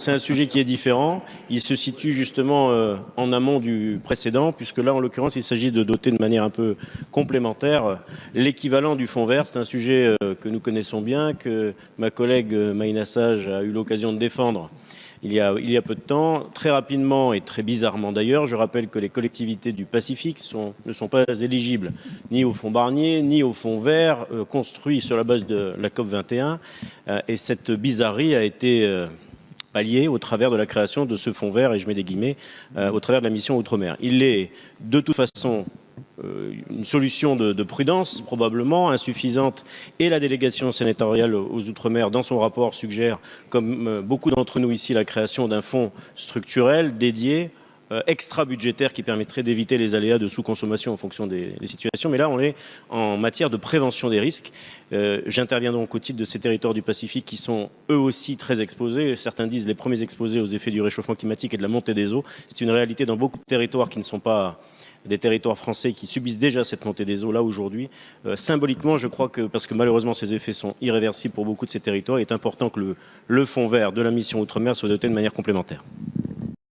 C'est un sujet qui est différent. Il se situe justement en amont du précédent, puisque là, en l'occurrence, il s'agit de doter de manière un peu complémentaire l'équivalent du fonds vert. C'est un sujet que nous connaissons bien, que ma collègue Maïna Sage a eu l'occasion de défendre il y a peu de temps, très rapidement et très bizarrement d'ailleurs. Je rappelle que les collectivités du Pacifique ne sont pas éligibles ni au fonds Barnier, ni au fonds vert, construit sur la base de la COP 21. Et cette bizarrerie a été pallié au travers de la création de ce fonds vert, et je mets des guillemets, au travers de la mission Outre-mer. Il est de toute façon une solution de prudence, probablement insuffisante, et la délégation sénatoriale aux Outre-mer, dans son rapport, suggère, comme beaucoup d'entre nous ici, la création d'un fonds structurel dédié, extra-budgétaire, qui permettrait d'éviter les aléas de sous-consommation en fonction des situations. Mais là, on est en matière de prévention des risques. J'interviens donc au titre de ces territoires du Pacifique qui sont eux aussi très exposés. Certains disent les premiers exposés aux effets du réchauffement climatique et de la montée des eaux. C'est une réalité dans beaucoup de territoires qui ne sont pas des territoires français, qui subissent déjà cette montée des eaux là aujourd'hui. Symboliquement, je crois que, parce que malheureusement ces effets sont irréversibles pour beaucoup de ces territoires, il est important que le fonds vert de la mission Outre-mer soit doté de manière complémentaire.